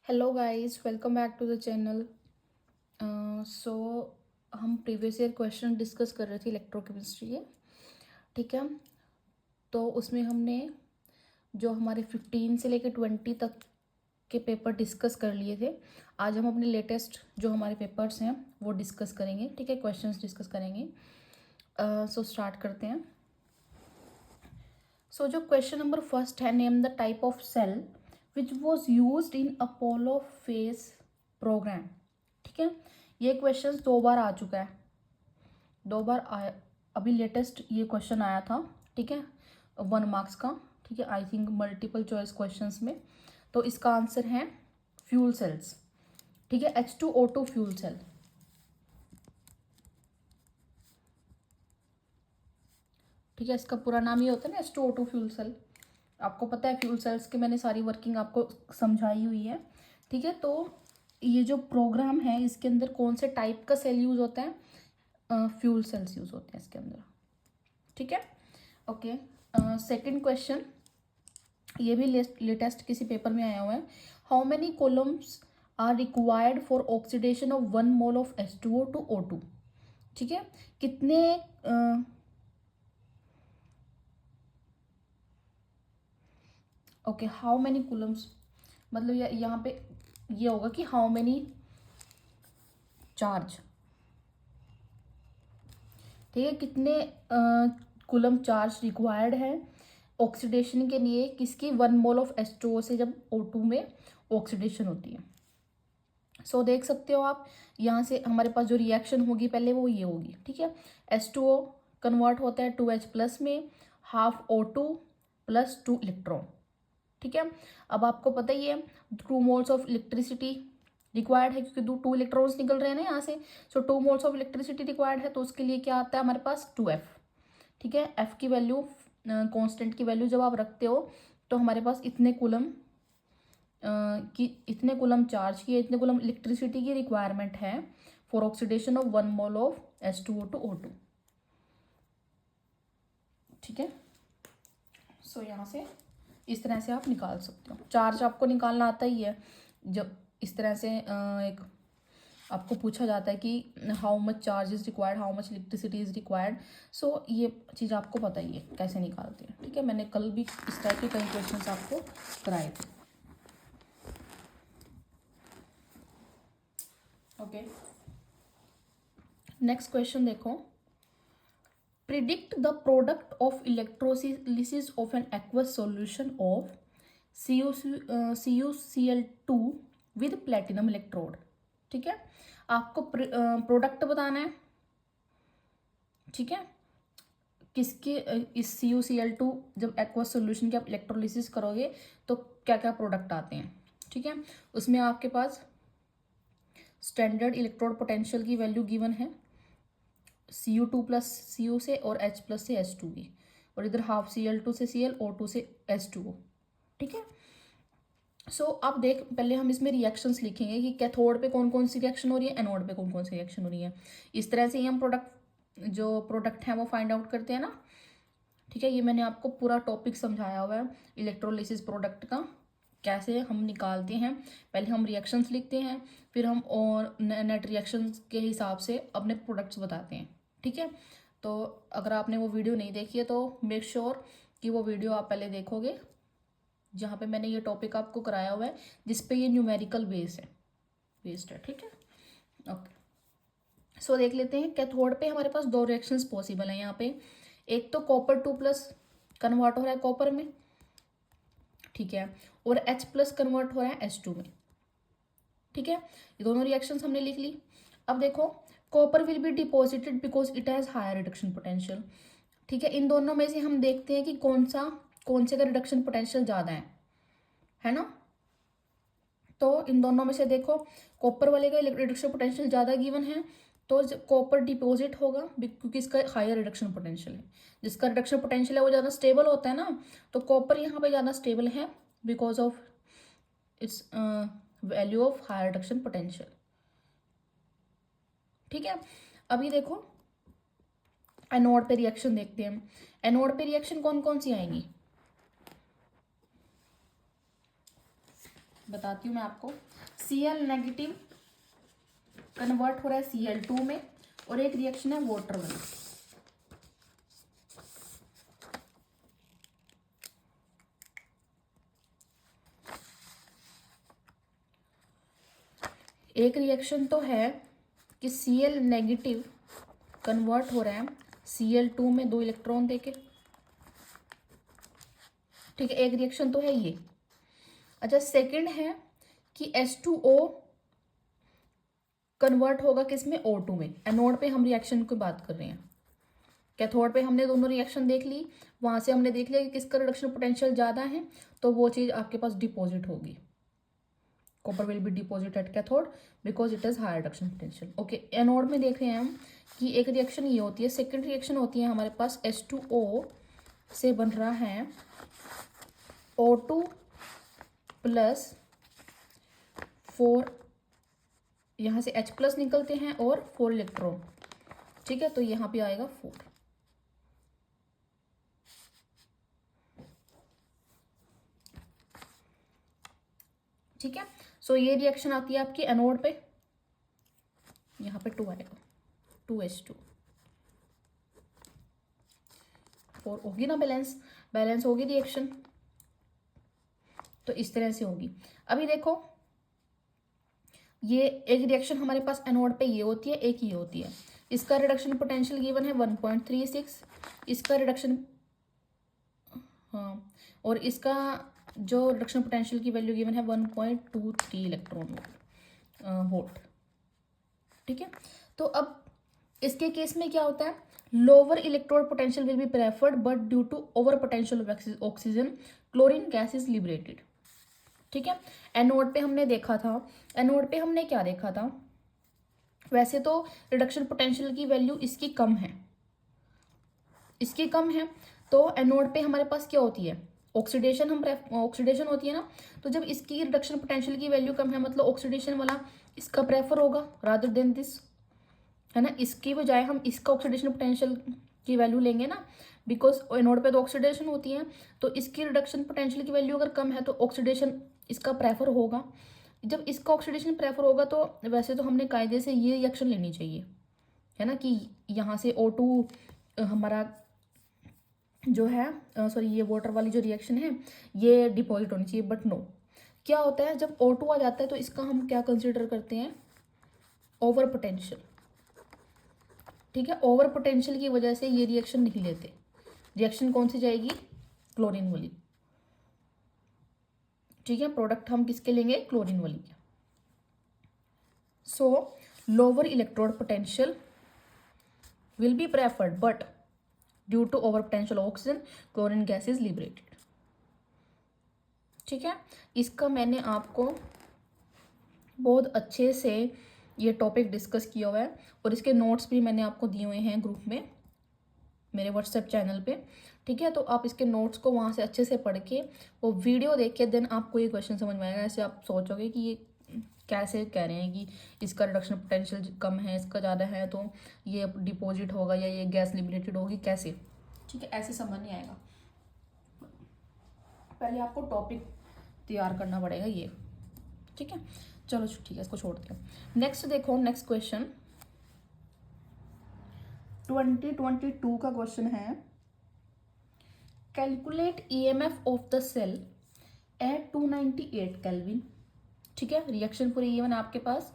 Hello guys, welcome back to the channel. So हम previous year question discuss कर रहे थे इलेक्ट्रोकेमिस्ट्री के। ठीक है, तो उसमें हमने जो हमारे 15 से लेकर 20 तक के पेपर डिस्कस कर लिए थे। आज हम अपने लेटेस्ट जो हमारे पेपर्स हैं वो डिस्कस करेंगे। ठीक है, क्वेश्चंस डिस्कस करेंगे। सो स्टार्ट करते हैं। सो जो क्वेश्चन नंबर फर्स्ट है, name the type of cell which was use in Apollo phase programme. ठीक है, ये क्वेश्चन 2 बार आ चुका है, 2 बार आया। अभी लेटेस्ट ये क्वेश्चन आया था। ठीक है, 1 मार्क्स का। ठीक है, I think multiple choice questions में। तो इसका आंसर है फ्यूल सेल्स। ठीक है, H2O2 फ्यूल सेल। ठीक है, इसका पूरा नाम ये होता है ना, H2O2 फ्यूल सेल। आपको पता है फ्यूल सेल्स की मैंने सारी वर्किंग आपको समझाई हुई है। ठीक है, तो ये जो प्रोग्राम है इसके अंदर कौन से टाइप का सेल यूज होता है? फ्यूल सेल्स यूज होते हैं इसके अंदर। ठीक है, ओके। सेकंड क्वेश्चन, ये भी लेटेस्ट किसी पेपर में आया हुआ है। How many coulombs are required for oxidation of 1 mole of H2O to O2? ठीक है, कितने ओके, हाउ मेनी कूलम्स मतलब यहाँ पे ये होगा कि हाउ मेनी चार्ज। ठीक है, कितने कूलम चार्ज रिक्वायर्ड है ऑक्सीडेशन के लिए किसकी 1 मोल ऑफ H2O से जब O2 में ऑक्सीडेशन होती है। सो देख सकते हो आप, यहाँ से हमारे पास जो रिएक्शन होगी पहले वो ये होगी। ठीक है, H2O कन्वर्ट होता है 2H प्लस में, हाफ O2 प्लस 2 इलेक्ट्रॉन। ठीक है, अब आपको पता ही है 2 मोल्स ऑफ इलेक्ट्रिसिटी रिक्वायर्ड है, क्योंकि 2 इलेक्ट्रॉन्स निकल रहे हैं ना यहाँ से। सो 2 मोल्स ऑफ इलेक्ट्रिसिटी रिक्वायर्ड है, तो उसके लिए क्या आता है हमारे पास 2F। ठीक है, F की वैल्यू, कांस्टेंट की वैल्यू जब आप रखते हो तो हमारे पास इतने कूलम की, इतने कूलम चार्ज की, इतने कूलम इलेक्ट्रिसिटी की रिक्वायरमेंट है for oxidation of 1 mole of H2O to O2। ठीक है, सो यहाँ से इस तरह से आप निकाल सकते हो। चार्ज आपको निकालना आता ही है। जब इस तरह से एक आपको पूछा जाता है कि how much charge is required, how much electricity is required, so ये चीज़ आपको पता ही है कैसे निकालते हैं। ठीक है, मैंने कल भी इस टाइप के कई क्वेश्चन आपको कराए थे। ओके, नेक्स्ट क्वेश्चन देखो। Predict the product of electrolysis of an aqueous solution of CuCl2 with platinum electrode. ठीक है, आपको प्रोडक्ट बताना है। ठीक है, किसके इस CuCl2 जब एक्वस सॉल्यूशन की आप इलेक्ट्रोलिसिस करोगे तो क्या क्या प्रोडक्ट आते हैं। ठीक है, उसमें आपके पास स्टैंडर्ड इलेक्ट्रोड पोटेंशियल की वैल्यू गिवन है Cu2 प्लस Cu से और H प्लस से H2 की, और इधर हाफ Cl2 से Cl, O2 से H2O। ठीक है, सो आप देख, पहले हम इसमें रिएक्शंस लिखेंगे कि कैथोड पे कौन कौन सी रिएक्शन हो रही है, एनोड पे कौन कौन सी रिएक्शन हो रही है। इस तरह से ही हम प्रोडक्ट है वो फाइंड आउट करते हैं ना। ठीक है, ये मैंने आपको पूरा टॉपिक समझाया हुआ है इलेक्ट्रोलिसिस प्रोडक्ट का, कैसे हम निकालते हैं। पहले हम रिएक्शंस लिखते हैं, फिर हम और नेट रिएक्शंस के हिसाब से अपने प्रोडक्ट्स बताते हैं। ठीक है, तो अगर आपने वो वीडियो नहीं देखी है तो मेक श्योर कि वो वीडियो आप पहले देखोगे, जहाँ पे मैंने ये टॉपिक आपको कराया हुआ है, जिसपे ये न्यूमेरिकल बेस्ड है। ठीक है, ओके। सो देख लेते हैं, कैथोड पे हमारे पास 2 रिएक्शंस पॉसिबल हैं यहाँ पे। एक तो copper 2+ कन्वर्ट हो रहा है कॉपर में। ठीक है, और H+ कन्वर्ट हो रहा है H2 में। ठीक है, ये दोनों रिएक्शंस हमने लिख ली। अब देखो, copper will be deposited because it has higher reduction potential. ठीक है, इन दोनों में से हम देखते हैं कि कौन से का रिडक्शन पोटेंशियल ज़्यादा है ना। तो इन दोनों में से देखो, कॉपर वाले का रिडक्शन पोटेंशियल ज़्यादा गिवन है, तो कॉपर डिपॉजिट होगा क्योंकि इसका हायर रिडक्शन पोटेंशियल है। जिसका रिडक्शन पोटेंशियल है वो ज़्यादा स्टेबल होता है ना, तो कॉपर यहाँ पे ज़्यादा स्टेबल है because of its value of higher reduction potential. ठीक है, अभी देखो एनोड पे रिएक्शन देखते हैं। एनोड पे रिएक्शन कौन कौन सी आएंगी? बताती हूँ मैं आपको। Cl नेगेटिव कन्वर्ट हो रहा है Cl2 में, और एक रिएक्शन है वाटर वाली। एक रिएक्शन तो है कि Cl नेगेटिव कन्वर्ट हो रहा है Cl2 में 2 इलेक्ट्रॉन देके, ठीक है, एक रिएक्शन तो है ये। अच्छा, सेकंड है कि H2O कन्वर्ट होगा किसमें, O2 में। एनोड पे हम रिएक्शन की बात कर रहे हैं। कैथोड पे हमने दोनों रिएक्शन देख ली, वहां से हमने देख लिया कि किसका रिडक्शन पोटेंशियल ज़्यादा है, तो वो चीज़ आपके पास डिपॉजिट होगी। Copper will be deposit at cathode because it is higher reduction potential. Okay, anode में देख रहे हैं हम कि एक रिएक्शन ये होती है, सेकेंड रिएक्शन होती है हमारे पास H2O से बन रहा है O2 प्लस 4, यहाँ से H प्लस निकलते हैं और 4 इलेक्ट्रॉन, ठीक है, तो यहाँ पे आएगा 4। ठीक है, सो ये रिएक्शन आती है आपकी एनोड पे, यहाँ पे 2 आएगा, 2H2, 4 होगी ना, बैलेंस होगी रिएक्शन, तो इस तरह से होगी। अभी देखो, ये एक रिएक्शन हमारे पास एनोड पे ये होती है, एक ये होती है। इसका रिडक्शन पोटेंशियल गिवन है 1.36, इसका रिडक्शन, हाँ, और इसका जो रिडक्शन पोटेंशियल की वैल्यू गिवन है 1.23 इलेक्ट्रॉन वोल्ट, ठीक है। तो अब इसके केस में क्या होता है, lower electrode potential will be preferred but due to over potential of oxygen chlorine gas is liberated, ठीक है। एनोड पे हमने देखा था, एनोड पे हमने क्या देखा था, वैसे तो रिडक्शन पोटेंशियल की वैल्यू इसकी कम है, इसकी कम है, तो एनोड पे हमारे पास क्या होती है, ऑक्सीडेशन, ऑक्सीडेशन होती है ना। तो जब इसकी रिडक्शन पोटेंशियल की वैल्यू कम है, मतलब ऑक्सीडेशन वाला इसका प्रेफर होगा रादर देन दिस, है ना। इसकी बजाय हम इसका ऑक्सीडेशन पोटेंशियल की वैल्यू लेंगे ना, बिकॉज एनोड पे तो ऑक्सीडेशन होती है, तो इसकी रिडक्शन पोटेंशियल की वैल्यू अगर कम है तो ऑक्सीडेशन इसका प्रेफर होगा। जब इसका ऑक्सीडेशन प्रेफर होगा तो वैसे तो हमने कायदे से ये रिएक्शन लेनी चाहिए, है ना, कि यहाँ से O2 हमारा जो है, सॉरी, ये वाटर वाली जो रिएक्शन है ये डिपॉजिट होनी चाहिए, बट नो, क्या होता है जब O2 आ जाता है तो इसका हम क्या कंसिडर करते हैं, ओवर पोटेंशियल, ठीक है। ओवर पोटेंशियल की वजह से ये रिएक्शन नहीं लेते। रिएक्शन कौन सी जाएगी, क्लोरीन वाली, ठीक है, प्रोडक्ट हम किसके लेंगे, क्लोरीन वाली के। So lower electrode potential will be preferred but due to over potential oxygen chlorine gas is liberated, ठीक है। इसका मैंने आपको बहुत अच्छे से ये टॉपिक डिस्कस किया हुआ है, और इसके नोट्स भी मैंने आपको दिए हुए हैं ग्रुप में मेरे व्हाट्सएप चैनल पे, ठीक है। तो आप इसके नोट्स को वहाँ से अच्छे से पढ़ के, वो वीडियो देख के, देन आपको ये क्वेश्चन समझ में आएगा। ऐसे आप सोचोगे कि ये कैसे कह रहे हैं कि इसका रिडक्शन पोटेंशियल कम है, इसका ज़्यादा है, तो ये डिपॉजिट होगा या ये गैस लिबरेटेड होगी, कैसे, ठीक है, ऐसे समझ नहीं आएगा। पहले आपको टॉपिक तैयार करना पड़ेगा ये, ठीक है। चलो ठीक है, इसको छोड़ते हैं। नेक्स्ट देखो, नेक्स्ट क्वेश्चन 2022 का क्वेश्चन है, calculate EMF of the cell at 298 kelvin, ठीक है। रिएक्शन पूरी गिवन है आपके पास,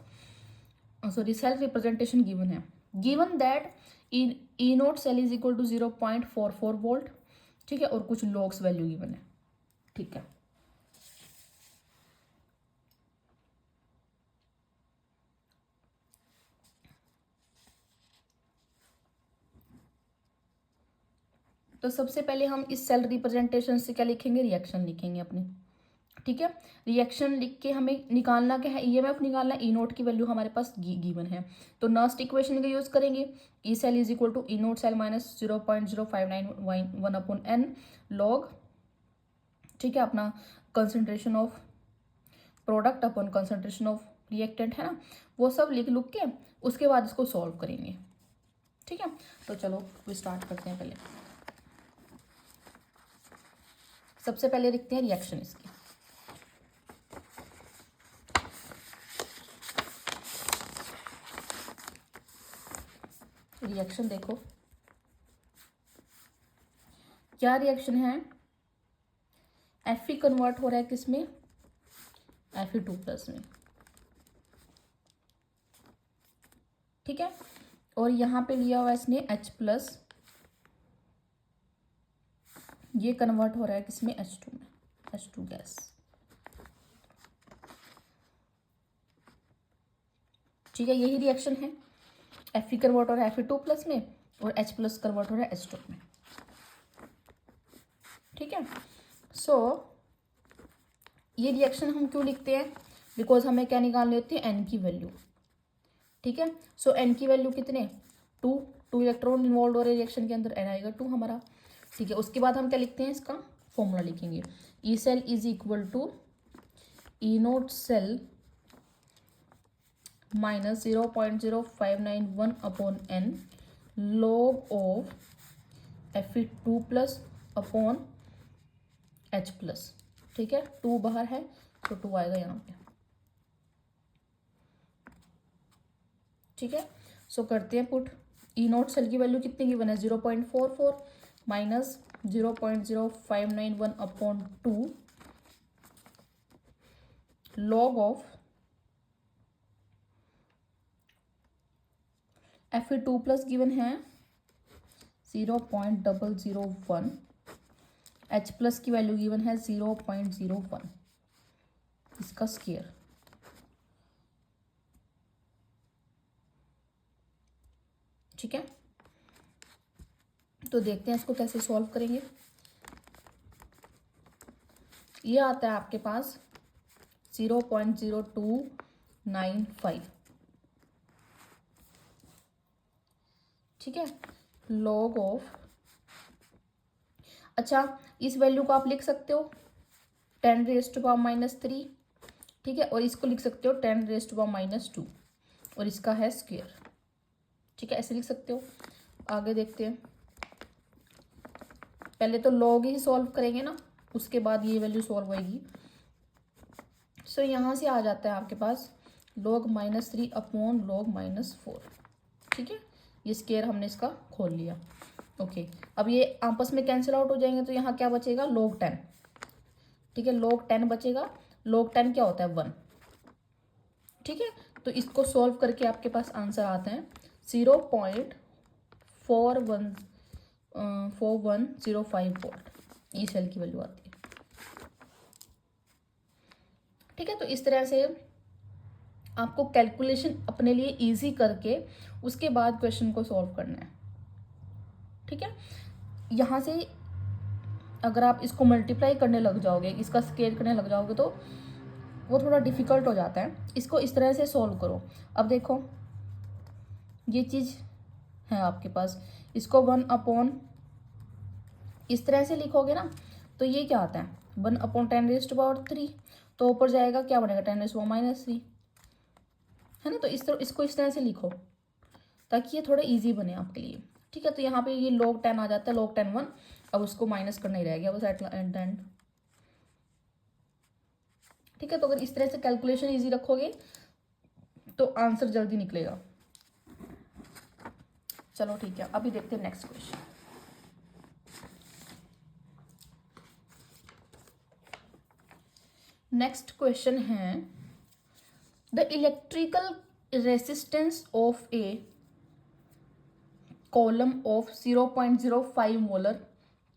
सॉरी, सेल रिप्रेजेंटेशन गिवन है, given that E naught cell is equal to 0.44 volt, ठीक है, और कुछ लॉग्स वैल्यू गिवन है, ठीक है। तो सबसे पहले हम इस सेल रिप्रेजेंटेशन से क्या लिखेंगे, रिएक्शन लिखेंगे अपनी, ठीक है। रिएक्शन लिख के हमें निकालना क्या है, EMF निकालना, ई नोट की वैल्यू हमारे पास गिवन है, तो नर्स्ट इक्वेशन का यूज करेंगे, E cell is equal to E naught cell minus 0.0591/n log, ठीक है, अपना concentration of product upon concentration of reactant, है ना, वो सब लिख लुक के उसके बाद इसको सॉल्व करेंगे, ठीक है। तो चलो स्टार्ट करते हैं। पहले सबसे पहले लिखते हैं रिएक्शन इसकी, रिएक्शन देखो क्या रिएक्शन है, Fe कन्वर्ट हो रहा है किस में, Fe2+ में, ठीक है। और यहाँ पे लिया हुआ इसने H+, ये कन्वर्ट हो रहा है किसमें, H2 में, H2 गैस, ठीक है। यही रिएक्शन है, Fe कन्वर्ट हो रहा है Fe2+ में और H+ कन्वर्ट हो रहा है H2 में, ठीक है। सो ये रिएक्शन हम क्यों लिखते हैं, बिकॉज हमें क्या निकालनी होती है, N की वैल्यू, ठीक है। सो N की वैल्यू कितने, 2 इलेक्ट्रॉन इन्वॉल्व हो रहे रिएक्शन के अंदर, N आएगा 2 हमारा, ठीक है। उसके बाद हम क्या लिखते हैं, इसका फॉर्मूला लिखेंगे, E cell is equal to E0 cell minus 0.0591 upon N log of Fe2+ upon H+, ठीक है। 2 बाहर है तो 2 आएगा यहाँ पे, ठीक है। सो करते हैं पुट, E0 सेल की वैल्यू कितनी गिवन है, 0.44 minus 0.0591 upon 2 log of Fe2+ given है 0.001, H+ की वैल्यू गिवन है 0.01, इसका स्क्वायर, ठीक है। तो देखते हैं इसको कैसे सॉल्व करेंगे। ये आता है आपके पास 0.0295, ठीक है, लॉग ऑफ, अच्छा इस वैल्यू को आप लिख सकते हो 10⁻⁻3, ठीक है, और इसको लिख सकते हो 10⁻⁻2 और इसका है स्क्वायर, ठीक है, ऐसे लिख सकते हो। आगे देखते हैं, पहले तो लॉग ही सॉल्व करेंगे ना, उसके बाद ये वैल्यू सॉल्व होएगी। सो यहाँ से आ जाता है आपके पास log -3 अपॉन log -4, ठीक है। ये स्क्वायर हमने इसका खोल लिया, ओके। अब ये आपस में कैंसिल आउट हो जाएंगे तो यहाँ क्या बचेगा, log 10, ठीक है, log 10 बचेगा। log 10 क्या होता है, 1, ठीक है। तो इसको सॉल्व करके आपके पास आंसर आता है 0.4105 वोल्ट, ई सेल की वैल्यू आती है, ठीक है। तो इस तरह से आपको कैलकुलेशन अपने लिए इजी करके उसके बाद क्वेश्चन को सॉल्व करना है, ठीक है। यहाँ से अगर आप इसको मल्टीप्लाई करने लग जाओगे, इसका स्केल करने लग जाओगे तो वो थोड़ा डिफिकल्ट हो जाता है। इसको इस तरह से सॉल्व करो। अब देखो ये चीज़ है आपके पास, इसको 1 अपॉन इस तरह से लिखोगे ना तो ये क्या आता है, 1 अपॉन 10⁻3, तो ऊपर जाएगा क्या बनेगा, 10⁻⁻3, है ना। तो इसको इस तरह से लिखो ताकि ये थोड़ा इजी बने आपके लिए, ठीक है। तो यहाँ पे ये log 10 आ जाता है, log 10 1, अब उसको माइनस करना ही रह गया बस एट द एंड, ठीक है। तो अगर इस तरह से कैलकुलेशन इजी रखोगे तो आंसर जल्दी निकलेगा। चलो ठीक है, अभी देखते हैं नेक्स्ट क्वेश्चन। नेक्स्ट क्वेश्चन है the electrical resistance of A column of 0.05 molar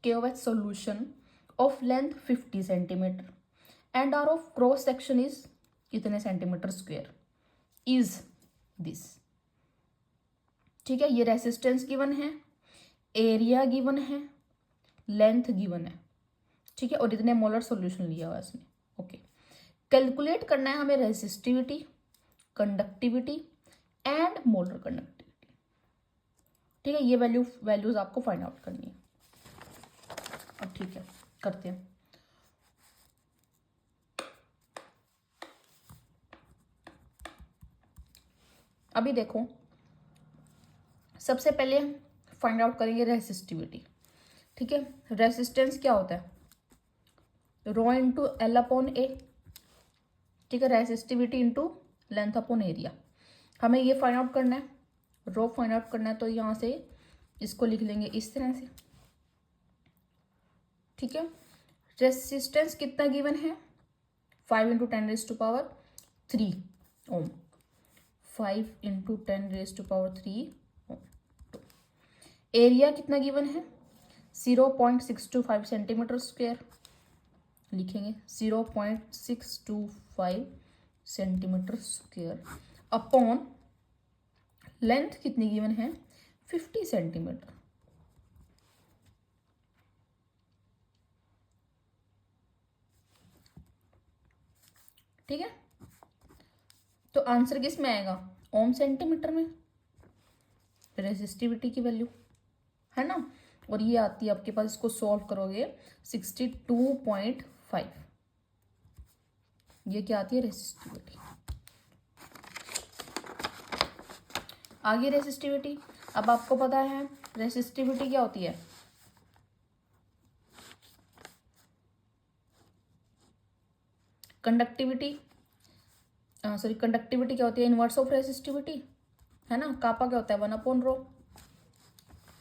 KOH solution of length 50 centimeter and r of cross section is कितने सेंटीमीटर स्क्वायर is this, ठीक है। ये रेसिस्टेंस गिवन है, एरिया गिवन है, length given है, ठीक है, और इतने मोलर सॉल्यूशन लिया हुआ इसने, ओके। कैलकुलेट करना है हमें resistivity, conductivity and molar conductivity, ठीक है। ये वैल्यूज आपको फाइंड आउट करनी है। अब ठीक है, करते हैं। अभी देखो सबसे पहले फाइंड आउट करेंगे रेसिस्टिविटी, ठीक है। रेसिस्टेंस क्या होता है, रो इंटू एल अपॉन ए, ठीक है। Resistivity into length upon area, हमें ये फाइंड आउट करना है। रो फाइंड आउट करना है तो यहाँ से इसको लिख लेंगे इस तरह से, ठीक है। रेसिस्टेंस कितना गिवन है, 5 × 10⁻³ ओम, 5 × 10⁻³ ओम। एरिया कितना गिवन है, 0.625 सेंटीमीटर स्क्वायर, लिखेंगे 0.625 सेंटीमीटर स्क्वायर अपॉन लेंथ कितनी गिवन है, 50 सेंटीमीटर। ठीक है, तो आंसर किस में आएगा, ओम सेंटीमीटर में, रेसिस्टिविटी की वैल्यू, है ना। और ये आती है आपके पास, इसको सॉल्व करोगे 62.5, ये क्या आती है, रेसिस्टिविटी। आगे रेसिस्टिविटी, अब आपको पता है रेसिस्टिविटी क्या होती है, कंडक्टिविटी, सॉरी कंडक्टिविटी क्या होती है, इनवर्स ऑफ रेसिस्टिविटी, है ना। कापा क्या होता है, 1/ρ।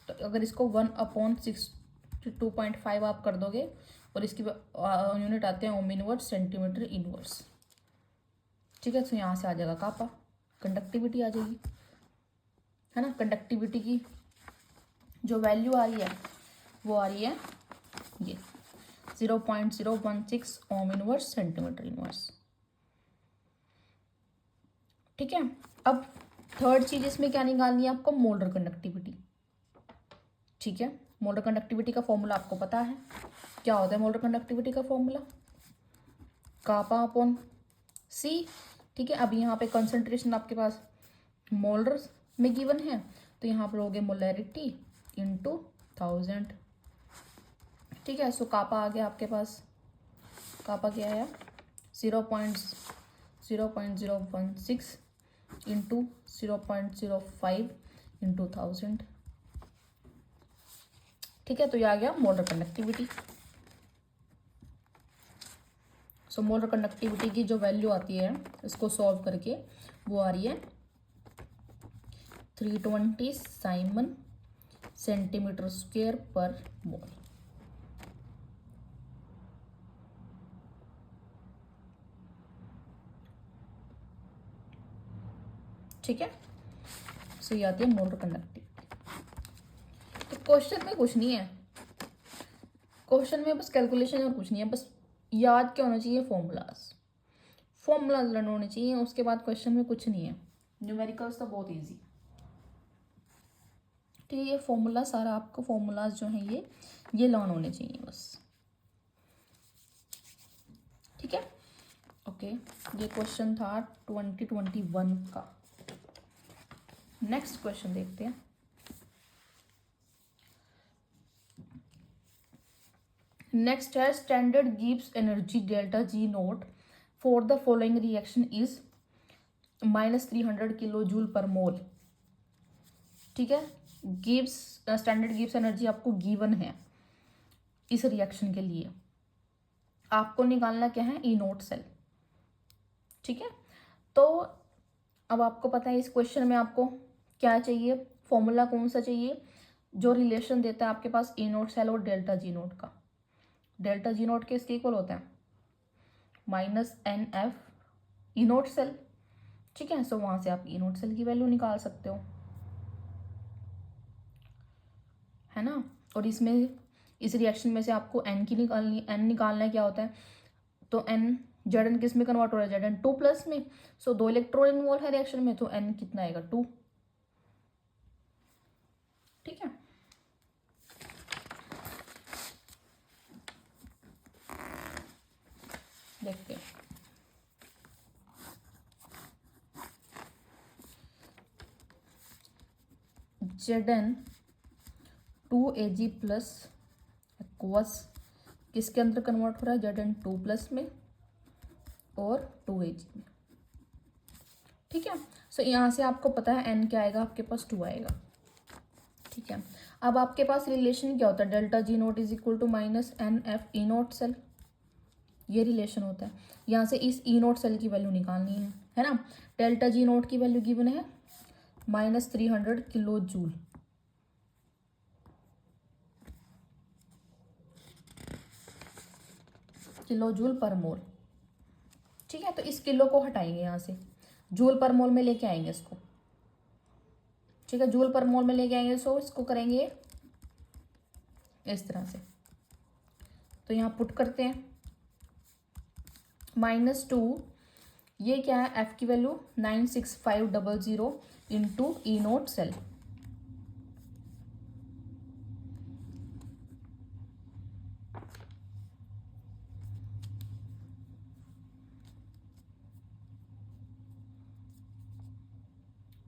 तो अगर इसको 1/62.5 आप कर दोगे और इसकी यूनिट आते हैं ओम इनवर्स, सेंटीमीटर इनवर्स, ठीक है। तो यहाँ से आ जाएगा कापा, कंडक्टिविटी आ जाएगी, है ना। कंडक्टिविटी की जो वैल्यू आ रही है वो आ रही है ये 0.016 ओम इनवर्स, सेंटीमीटर इनवर्स, ठीक है। अब थर्ड चीज इसमें क्या निकालनी है आपको, मोलर कंडक्टिविटी, ठीक है। मोलर कंडक्टिविटी का फॉर्मूला आपको पता है, क्या होता है मोलर कंडक्टिविटी का फॉर्मूला, कापा अपॉन सी, ठीक है। अब यहाँ पे कंसंट्रेशन आपके पास मोलर में गिवन है, तो यहाँ पर लोगे मोलैरिटी इंटू 1000, ठीक है। सो कापा आ गया आपके पास, कापा क्या आया, 0.016 इंटू 0.05 इंटू 1000, ठीक है। तो ये आ गया molar conductivity. So molar conductivity की जो वैल्यू आती है इसको सॉल्व करके वो आ रही है 320 साइमन सेंटीमीटर स्क्वायर पर मोल, ठीक है। सो ये आती है मोलर कंडक्टिविटी। तो क्वेश्चन में कुछ नहीं है, क्वेश्चन में बस कैलकुलेशन और कुछ नहीं है, बस याद क्या होना चाहिए, फॉर्मूलाज लर्न होने चाहिए, उसके बाद क्वेश्चन में कुछ नहीं है। न्यूमेरिकल्स तो बहुत इजी, ठीक है। ये फॉर्मूला सारा आपको, फॉर्मूलाज जो हैं ये लर्न होने चाहिए बस, ठीक है। ओके, ये क्वेश्चन था 2021 का। नेक्स्ट क्वेश्चन देखते हैं। नेक्स्ट है standard Gibbs energy delta G naught for the following reaction is -300 kilo joule per mole, ठीक है। गिब्स स्टैंडर्ड गिब्स एनर्जी आपको गिवन है इस रिएक्शन के लिए, आपको निकालना क्या है, ई नोट सेल, ठीक है। तो अब आपको पता है इस क्वेश्चन में आपको क्या चाहिए, फॉर्मूला कौन सा चाहिए, जो रिलेशन देता है आपके पास ई नोट सेल और डेल्टा जी नोट का। डेल्टा जी नोट के इसके इक्वल होते हैं -NF ई नोट सेल, ठीक है। सो वहां से आप ई नोट सेल की वैल्यू निकाल सकते हो, है ना। और इसमें इस रिएक्शन में से आपको एन की निकालनी, एन निकालना है क्या होता है, तो एन Zn किस में कन्वर्ट हो रहा है, Zn 2+ में। सो 2 इलेक्ट्रॉन इन्वॉल्व है रिएक्शन में, तो एन कितना आएगा, 2, ठीक है। देखते हैं, Zn 2Ag प्लस एक्वस किसके अंदर कन्वर्ट हो रहा है, Zn 2+ में और 2Ag में, ठीक है। सो यहाँ से आपको पता है n क्या आएगा, आपके पास 2 आएगा, ठीक है। अब आपके पास रिलेशन क्या होता है, delta G naught is equal to -NF E naught cell, ये रिलेशन होता है। यहाँ से इस ई नोट सेल की वैल्यू निकालनी है ना। डेल्टा जी नोट की वैल्यू गिवन है -300 kilo joule. Kilo joule per mole. ठीक है, तो इस किलो को हटाएंगे यहाँ से, जूल पर मोल में लेके आएंगे इसको। ठीक है, जूल पर मोल में लेके आएंगे, सो इसको करेंगे इस तरह से। तो यहाँ पुट करते हैं -2, ये क्या है, एफ की वैल्यू 96500 इंटू ई नोट सेल।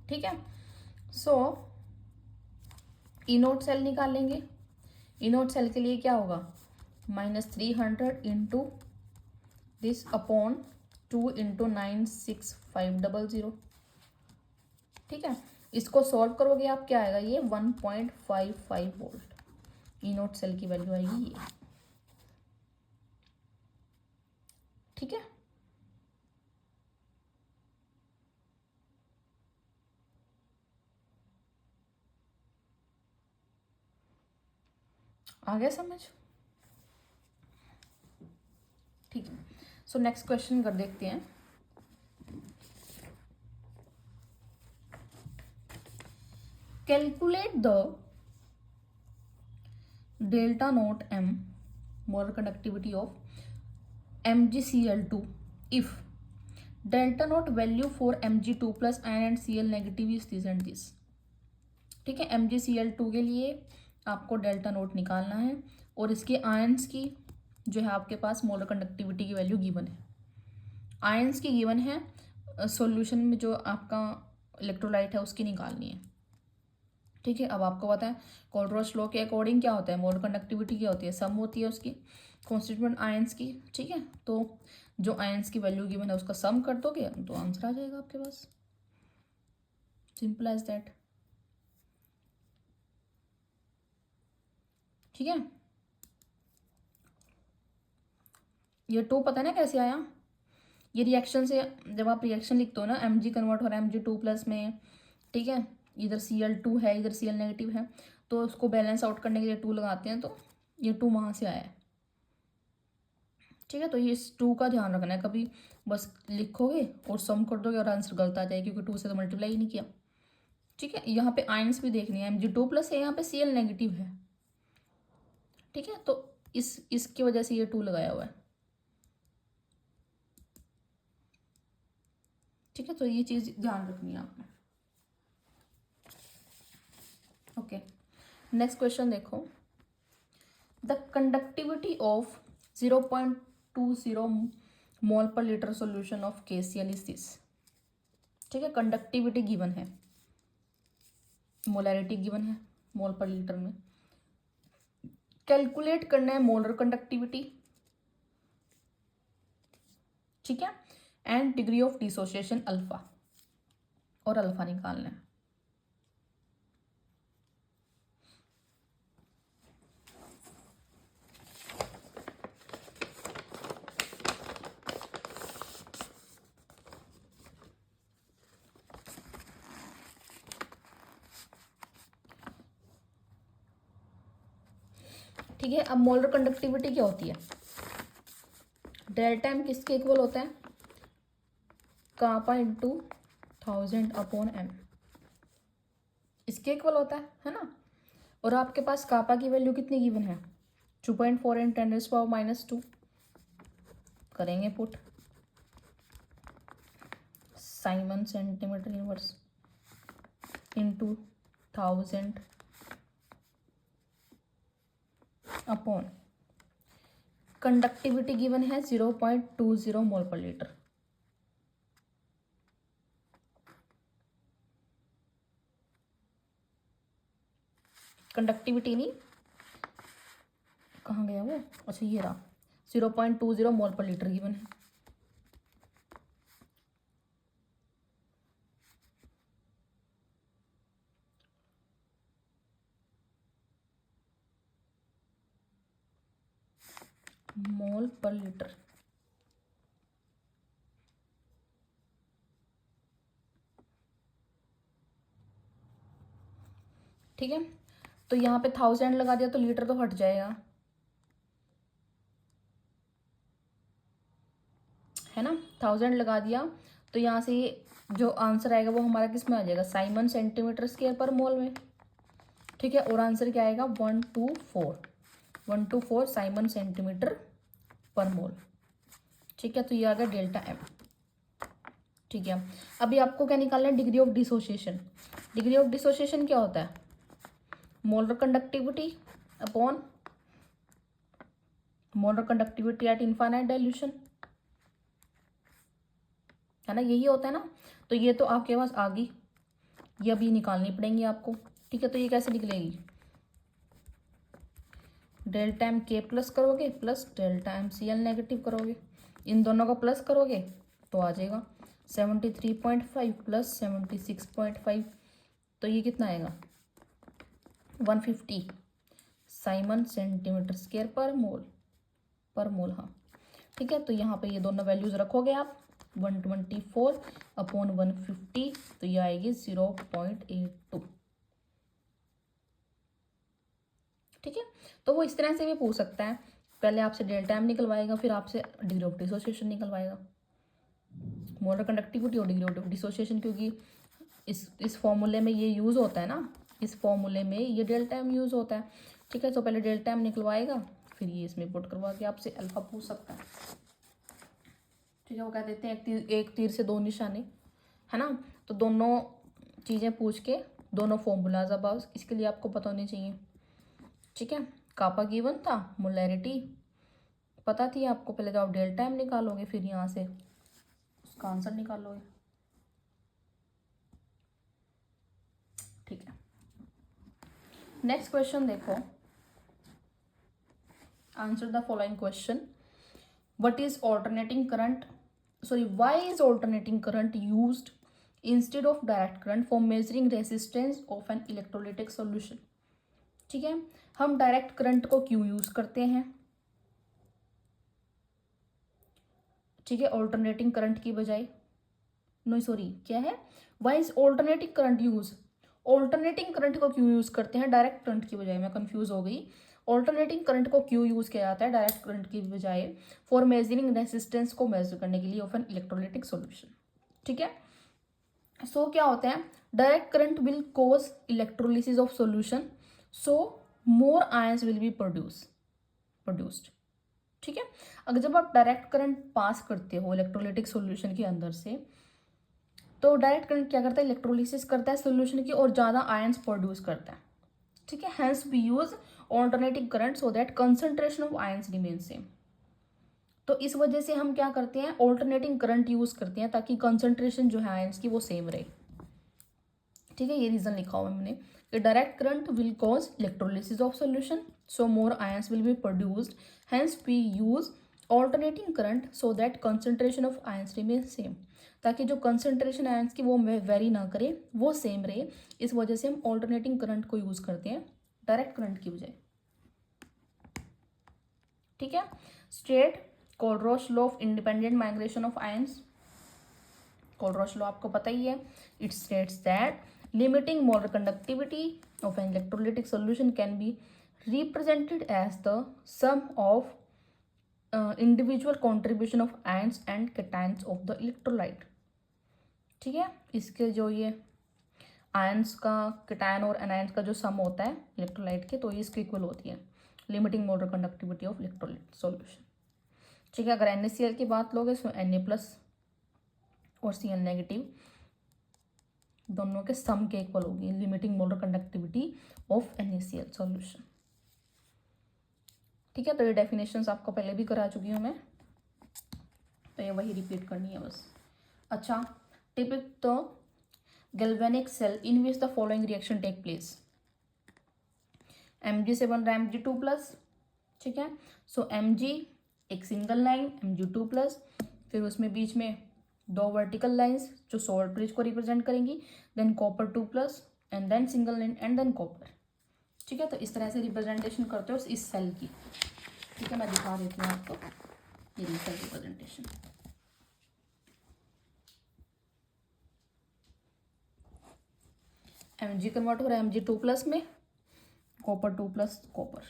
ठीक है, सो ई नोट सेल निकालेंगे। ई नोट सेल के लिए क्या होगा, -300 इंटू दिस अपॉन 2 इंटू 96500। ठीक है, इसको सॉल्व करोगे आप, क्या आएगा, ये 1.55 वोल्ट ई नोट सेल की वैल्यू आएगी ये। ठीक है, आ गया समझ। ठीक है, सो नेक्स्ट क्वेश्चन कर देखते हैं। Calculate the delta naught m molar conductivity of MgCl2 if delta naught value for Mg2 plus ion and Cl negative is this and this. ठीक है, MgCl2 के लिए आपको डेल्टा नोट निकालना है और इसके आयंस की जो है आपके पास मोलर कंडक्टिविटी की वैल्यू गिवन है। आयंस की गिवन है, सॉल्यूशन में जो आपका इलेक्ट्रोलाइट है उसकी निकालनी है। ठीक है, अब आपको पता है कोल्ट्रोस लॉ के अकॉर्डिंग क्या होता है, मोलर कंडक्टिविटी क्या होती है, सम होती है उसकी कॉन्स्टिट्यूएंट आयंस की। ठीक है, तो जो आयंस की वैल्यू गिवन है उसका सम कर दोगे तो आंसर आ जाएगा आपके पास, सिंपल एज दैट। ठीक है, ये 2 पता है ना कैसे आया, ये रिएक्शन से, जब आप रिएक्शन लिखते हो ना, Mg कन्वर्ट हो रहा है Mg2 प्लस में। ठीक है, इधर Cl2 है, इधर Cl नेगेटिव है, तो उसको बैलेंस आउट करने के लिए 2 लगाते हैं, तो ये 2 वहाँ से आया है। ठीक है, तो ये इस 2 का ध्यान रखना है, कभी बस लिखोगे और सम कर दोगे और आंसर गलत आ जाएगा, क्योंकि 2 से तो मल्टीप्लाई ही नहीं किया। ठीक है, यहाँ पे आयंस भी देखनी है, Mg2 प्लस है, यहाँ पे Cl नेगेटिव है। ठीक है, तो इसकी वजह से ये 2 लगाया हुआ है। ठीक है, तो ये चीज़ ध्यान रखनी है आपने। ओके, नेक्स्ट क्वेश्चन देखो। द कंडक्टिविटी ऑफ 0.20 मोल पर litre solution of KCl is this. ठीक है, कंडक्टिविटी गिवन है, मोलैरिटी गिवन है मोल पर लीटर में। कैलकुलेट करना है मोलर कंडक्टिविटी। ठीक है, and degree of dissociation alpha, और अल्फा निकालना है। ठीक है, अब मोलर कंडक्टिविटी क्या होती है, डेल्टा m किसके इक्वल होता है, कापा इंटू 1000 अपॉन m, इसके इक्वल होता है ना। और आपके पास कापा की वैल्यू कितनी गिवन है, 2.4 × 10⁻²। करेंगे put, Simon centimetre inverse into 1000 upon conductivity given है 0.20 मोल पर लीटर। कंडक्टिविटी नहीं, कहाँ गया वो, अच्छा ये रहा, 0.20 मोल पर लीटर गिवन है। मोल पर लीटर, ठीक है, तो यहाँ पे 1000 लगा दिया तो लीटर तो हट जाएगा, है ना। 1000 लगा दिया तो यहाँ से जो आंसर आएगा वो हमारा किस में आ जाएगा, साइमन सेंटीमीटर स्क्वायर पर मोल में। ठीक है, और आंसर क्या आएगा, 124 साइमन सेंटीमीटर पर मोल। ठीक है, तो ये आ गया डेल्टा एम। ठीक है, अभी आपको क्या निकालना है, degree of dissociation. Degree of dissociation क्या होता है, molar conductivity upon molar conductivity eight infinite dilution, है ना, यही होता है ना। तो ये तो आपके पास आ गई, ये अभी निकालनी पड़ेंगी आपको। ठीक है, तो ये कैसे निकलेगी, डेल्टा एम के प्लस करोगे plus delta M C L negative करोगे, इन दोनों का प्लस करोगे तो आ जाएगा 73.5 प्लस 76.5, तो ये कितना आएगा 150 साइमन सेंटीमीटर स्क्वायर पर मोल हाँ। ठीक है, तो यहाँ पे ये दोनों वैल्यूज रखोगे आप, 124 अपॉन 150, तो ये आएगी 0.82। ठीक है, तो वो इस तरह से भी पूछ सकता है, पहले आपसे डेल्टा एम निकलवाएगा, फिर आपसे डिग्री ऑफ डिसोसिएशन निकलवाएगा, मोलर कंडक्टिविटी और डिग्री ऑफ डिसोसिएशन, क्योंकि इस फॉर्मूले में ये यूज़ होता है ना, इस फॉर्मूले में ये डेल्टा एम यूज़ होता है। ठीक है, तो पहले डेल्टा एम निकलवाएगा, फिर ये इसमें पुट करवा के आपसे अल्फा पूछ सकता है। ठीक है, वो कह देते हैं एक तीर से दो निशाने, है ना। तो दोनों चीज़ें पूछ के दोनों फॉर्मूलाज अब इसके लिए आपको पता होनी चाहिए। ठीक है, कापा गिवन था, मोलैरिटी पता थी आपको, पहले तो आप डेल्टा एम निकालोगे, फिर यहाँ से उसका आंसर निकालोगे। ठीक है, नेक्स्ट क्वेश्चन देखो, answer the following question, what is alternating current, sorry why is alternating current used instead of direct current for measuring resistance of an electrolytic solution. ठीक है, हम डायरेक्ट करंट को क्यों यूज करते हैं, ठीक है, ऑल्टरनेटिंग करंट की बजाय, नो सॉरी क्या है, why is alternating current use, alternating current को क्यों यूज करते हैं डायरेक्ट करंट की बजाय, मैं कंफ्यूज हो गई। ऑल्टरनेटिंग करंट को क्यों यूज किया जाता है डायरेक्ट करंट की बजाय, फॉर मेजरिंग रेजिस्टेंस को मेजर करने के लिए ऑफ एन इलेक्ट्रोलाइटिक सॉल्यूशन। ठीक है, सो क्या होता है, direct current will cause electrolysis of solution, so more ions will be produced. ठीक है, अगर जब आप डायरेक्ट करंट पास करते हो इलेक्ट्रोलाइटिक सॉल्यूशन के अंदर से, तो डायरेक्ट करंट क्या करता है, इलेक्ट्रोलिसिस करता है सॉल्यूशन की और ज़्यादा आयंस प्रोड्यूस करता है। ठीक है, hence we use alternating current so that concentration of ions remain same. तो इस वजह से हम क्या करते हैं, ऑल्टरनेटिंग करंट यूज करते हैं ताकि कंसंट्रेशन जो है आयंस की वो सेम रहे। ठीक है, ये रीजन लिखा हुआ है मैंने कि direct current will cause electrolysis of solution, so more ions will be produced, hence we use alternating current so that concentration of ions remain same, ताकि जो कंसंट्रेशन आयंस की वो वेरी ना करे, वो सेम रहे। इस वजह से हम ऑल्टरनेटिंग करंट को यूज करते हैं डायरेक्ट करंट की बजाय। ठीक है, state Kohlrausch law of independent migration of ions. Kohlrausch law आपको पता ही है, it states that limiting molar conductivity of an electrolytic solution can be represented as the sum of individual contribution of ions and cations of the electrolyte। ठीक है, इसके जो ये ions का कैटायन और एनायंस का जो सम होता है इलेक्ट्रोलाइट के, तो ये इसके इक्वल होती है limiting molar conductivity of electrolyte solution. ठीक है, अगर NaCl की बात लोगे तो Na+ और Cl नेगेटिव दोनों के सम के इक्वल होगी limiting molar conductivity of NaCl solution. ठीक है, तो ये डेफिनेशंस आपको पहले भी करा चुकी हूँ मैं, तो ये वही रिपीट करनी है बस। अच्छा, depict the galvanic cell in which the following reaction take place. Mg से बन रहा है Mg2+। ठीक है, सो Mg एक सिंगल लाइन, Mg2+, फिर उसमें बीच में दो वर्टिकल लाइंस जो सॉल्ट ब्रिज को रिप्रेजेंट करेंगी, then copper 2+ and then single line and then copper. ठीक है, तो इस तरह से रिप्रेजेंटेशन करते हो इस सेल की। ठीक है, मैं दिखा देती हूँ आपको ये सेल रिप्रेजेंटेशन। Mg कन्वर्ट हो रहा है Mg2+ में, कॉपर 2+ कॉपर।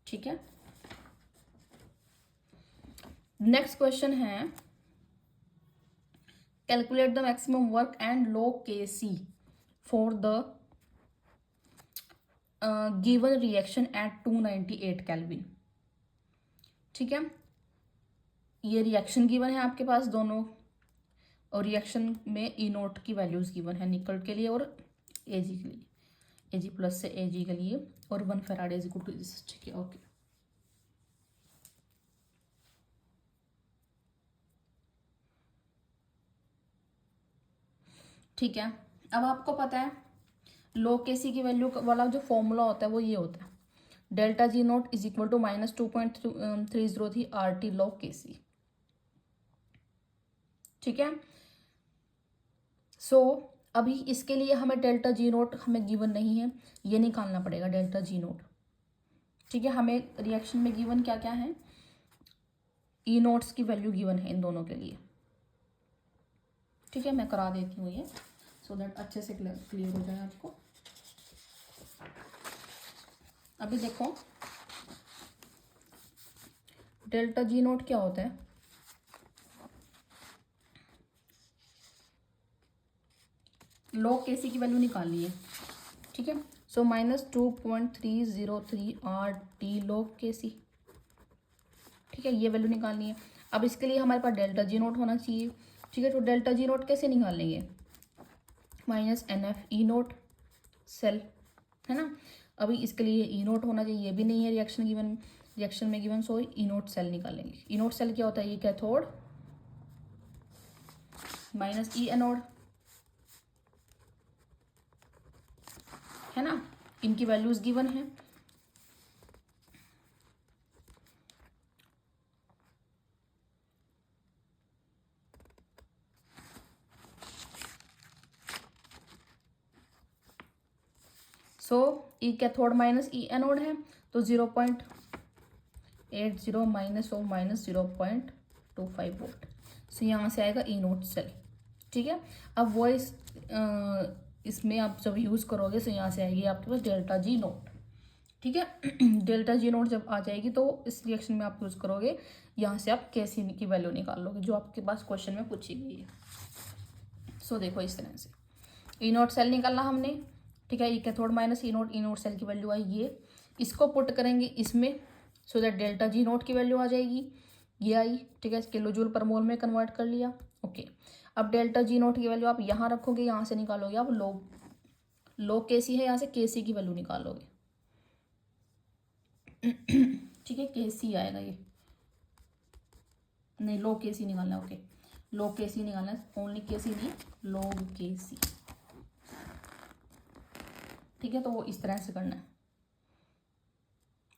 ठीक है, नेक्स्ट क्वेश्चन है calculate the maximum work and low Kc for the given reaction at 298 kelvin. ठीक है, ये रिएक्शन गिवन है आपके पास दोनों, और रिएक्शन में E0 की वैल्यूज गिवन है निकल के लिए और Ag के लिए, Ag+ से Ag के लिए, और 1 farad is equal to this. ठीक है, ओके। ठीक है, अब आपको पता है लो Kc की वैल्यू वाला जो फॉर्मूला होता है वो ये होता है, ΔG0 is equal to -2.303 RT log Kc। ठीक है, सो अभी इसके लिए हमें ΔG0 हमें गिवन नहीं है, ये निकालना पड़ेगा ΔG0। ठीक है, हमें रिएक्शन में गिवन क्या क्या है, E0 की वैल्यू गिवन है इन दोनों के लिए। ठीक है, मैं करा देती हूँ ये सो दैट अच्छे से क्लियर हो जाए आपको। अभी देखो ΔG0 क्या होता है, log Kc की वैल्यू निकालनी है। ठीक है, सो -2.303 RT log Kc। ठीक है, ये वैल्यू निकालनी है। अब इसके लिए हमारे पास ΔG0 होना चाहिए। ठीक है, तो ΔG0 कैसे निकालेंगे, -NF E0 सेल, है ना। अभी इसके लिए E0 होना चाहिए, ये भी नहीं है रिएक्शन में गिवन, सो E0 सेल निकालेंगे। E0 सेल क्या होता है, ये कैथोड -E एनोड, है ना, इनकी वैल्यूज गिवन है। सो ई कैथोड -E एनोड है, तो 0.80 -0.25 वोल्ट। सो यहाँ से आएगा E0 सेल। ठीक है, अब वो इसमें आप जब यूज़ करोगे तो यहाँ से आएगी आपके पास ΔG0। ठीक है, ΔG0 जब आ जाएगी तो इस रिएक्शन में आप यूज़ करोगे, यहाँ से आप Kc की वैल्यू निकाल लोगे जो आपके पास क्वेश्चन में पूछी गई है। सो देखो इस तरह से E0 सेल निकालना हमने। ठीक है, ई कैथोड -E0 सेल की वैल्यू आई ये, इसको पुट करेंगे इसमें सो दैट ΔG0 की वैल्यू आ जाएगी, ये आई। ठीक है, किलो जूल पर मोल में कन्वर्ट कर लिया। ओके, अब ΔG0 की वैल्यू आप यहाँ रखोगे, यहाँ से निकालोगे आप log Kc है, यहाँ से Kc की वैल्यू निकालोगे। ठीक है, Kc आएगा ये, नहीं log Kc निकालना है। ओके, log Kc निकालना है, ओनली Kc नहीं, log Kc। ठीक है, तो वो इस तरह से करना है।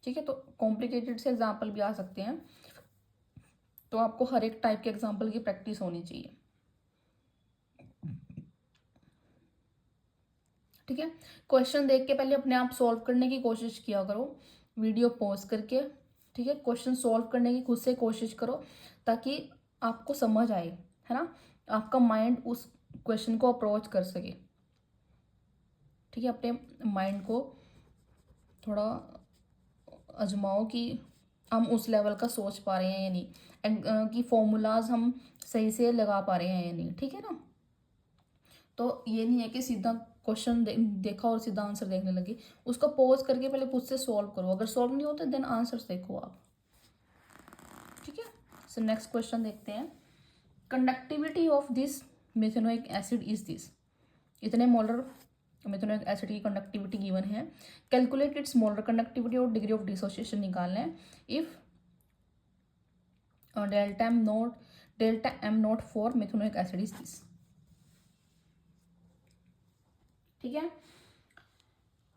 ठीक है, तो कॉम्प्लिकेटेड से एग्जाम्पल भी आ सकते हैं, तो आपको हर एक टाइप के एग्जाम्पल की प्रैक्टिस होनी चाहिए। ठीक है, क्वेश्चन देख के पहले अपने आप सॉल्व करने की कोशिश किया करो, वीडियो पॉज करके। ठीक है, क्वेश्चन सॉल्व करने की खुद से कोशिश करो ताकि आपको समझ आए, है ना, आपका माइंड उस क्वेश्चन को अप्रोच कर सके। ठीक है, अपने माइंड को थोड़ा आजमाओ कि हम उस लेवल का सोच पा रहे हैं या नहीं, कि फॉर्मूलाज हम सही से लगा पा रहे हैं या नहीं। ठीक है ना, तो ये नहीं है कि सीधा क्वेश्चन देखा और सीधा आंसर देखने लगे, उसको पॉज करके पहले खुद से सॉल्व करो, अगर सॉल्व नहीं होता देन आंसर्स देखो आप। ठीक है, सो नेक्स्ट क्वेश्चन देखते हैं, conductivity of this methanoic acid is this. इतने मोलर मेथेनोइक एसिड की कंडक्टिविटी गिवन है, कैलकुलेट इट्स मोलर कंडक्टिविटी और डिग्री ऑफ डिसोसिएशन निकालना है। If delta am not for methanoic acid is this. ठीक है,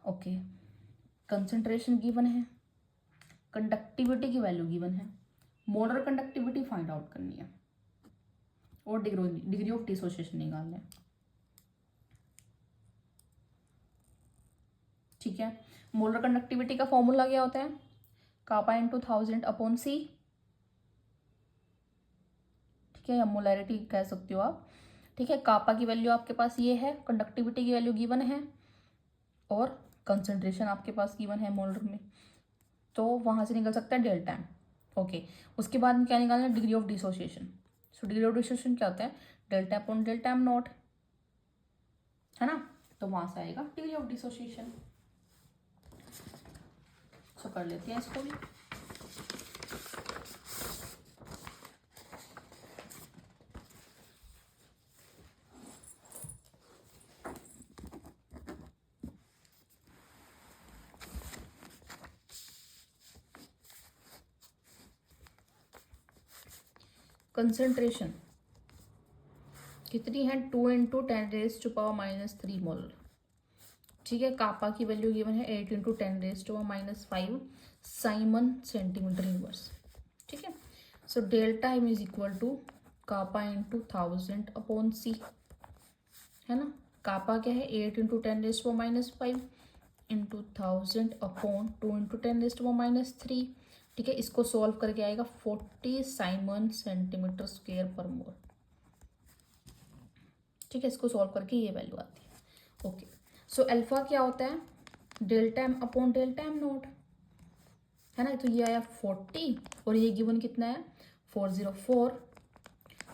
ओके, कंसंट्रेशन गिवन है, conductivity की वैल्यू गिवन है, मोलर कंडक्टिविटी फाइंड आउट करनी है और डिग्री ऑफ डिसोसिएशन निकालना है। ठीक है, मोलर कंडक्टिविटी का फॉर्मूला क्या होता है, कापा × 1000/C। ठीक है, या मोलैरिटी कह सकते हो आप। ठीक ठीक है, कापा की वैल्यू आपके पास ये है, कंडक्टिविटी की वैल्यू गिवन है और कंसंट्रेशन आपके पास गिवन है मोलर में, तो वहाँ से निकल सकता है डेल्टा एम। ओके, उसके बाद में क्या निकालना है, degree of dissociation. So degree of dissociation क्या होता है, delta upon delta am not, है ना, तो वहाँ से आएगा डिग्री ऑफ डिसोसिएशन। सो कर लेते हैं इसको भी। कंसंट्रेशन कितनी है, 2 इंटू 10⁻³ मोलर। ठीक है, कापा की वैल्यू गिवन है 8 इंटू 10⁻⁵ साइमन सेंटीमीटर इनवर्स। ठीक है, so delta M is equal to kappa into 1000 upon C, है ना। कापा क्या है, 8 इंटू 10⁻⁵ इंटू 1000 अपॉन 2 इंटू 10⁻⁻3। ठीक है, इसको सॉल्व करके आएगा 40 साइमन सेंटीमीटर स्क्वायर पर मोल। ठीक है, इसको सॉल्व करके ये वैल्यू आती है। ओके, सो अल्फा क्या होता है, delta M upon delta M naught, है ना। तो ये आया 40 और ये गिवन कितना है 404।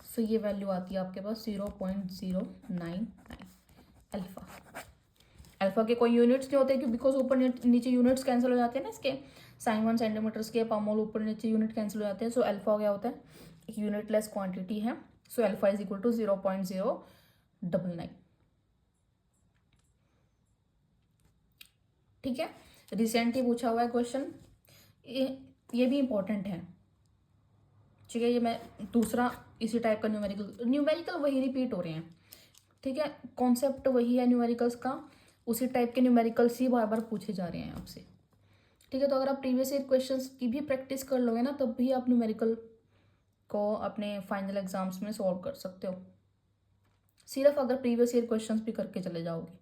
सो ये वैल्यू आती है आपके पास 0.099 अल्फा। अल्फा के कोई यूनिट्स नहीं होते क्यों, बिकॉज ऊपर नीचे यूनिट्स कैंसिल हो जाते हैं ना इसके, साइमन सेंटीमीटर्स के पर मोल ऊपर नीचे यूनिट कैंसिल हो जाते हैं। सो अल्फा क्या होता है, एक यूनिटलेस क्वांटिटी है। So alpha is equal to 0.099। ठीक है, रिसेंटली पूछा हुआ है क्वेश्चन, ये भी इंपॉर्टेंट है। ठीक है, ये मैं दूसरा इसी टाइप का न्यूमेरिकल वही रिपीट हो रहे हैं। ठीक है, कॉन्सेप्ट वही है न्यूमेरिकल्स का, उसी टाइप के न्यूमेरिकल्स ही बार बार पूछे जा रहे हैं आपसे। ठीक है, तो अगर आप प्रीवियस ईयर क्वेश्चंस की भी प्रैक्टिस कर लोगे ना, तब भी आप न्यूमेरिकल को अपने फाइनल एग्जाम्स में सॉल्व कर सकते हो, सिर्फ अगर प्रीवियस ईयर क्वेश्चंस भी करके चले जाओगे।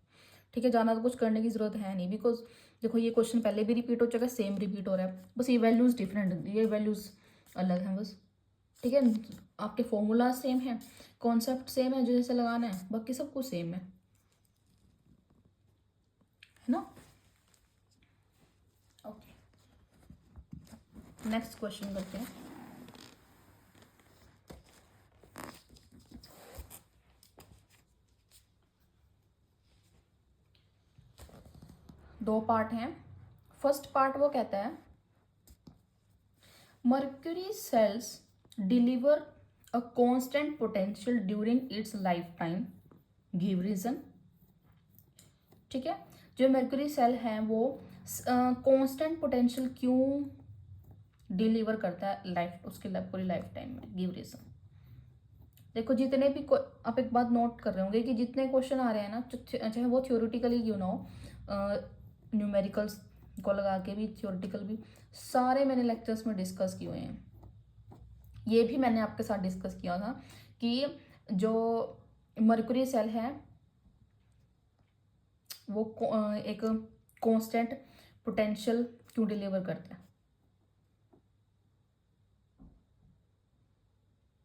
ठीक है, जाना तो कुछ करने की जरूरत है नहीं, बिकॉज देखो ये क्वेश्चन पहले भी रिपीट हो चुका है, सेम रिपीट हो रहा है, बस ये वैल्यूज डिफरेंट, ये वैल्यूज अलग हैं बस। ठीक है, आपके फॉर्मूला सेम है, कॉन्सेप्ट सेम है, जो जैसे लगाना है, बाकी सब कुछ सेम है ना। ओके, नेक्स्ट क्वेश्चन करते हैं। दो पार्ट हैं। फर्स्ट पार्ट वो कहता है mercury cells deliver a constant potential during its life time, give reason. ठीक है, जो मर्क्यूरी सेल है वो कांस्टेंट पोटेंशियल क्यों डिलीवर करता है उसकी पूरी लाइफ टाइम में, गिव रीजन। देखो जितने भी आप एक बात नोट कर रहे होंगे कि जितने क्वेश्चन आ रहे हैं ना, चाहे वो थ्योरेटिकली क्यों ना हो, न्यूमेरिकल्स को लगा के भी, थ्योरेटिकल भी, सारे मैंने लेक्चर्स में डिस्कस किए हुए हैं। ये भी मैंने आपके साथ डिस्कस किया था कि जो मर्क्यूरी सेल है वो एक कांस्टेंट पोटेंशियल क्यों डिलीवर करता है।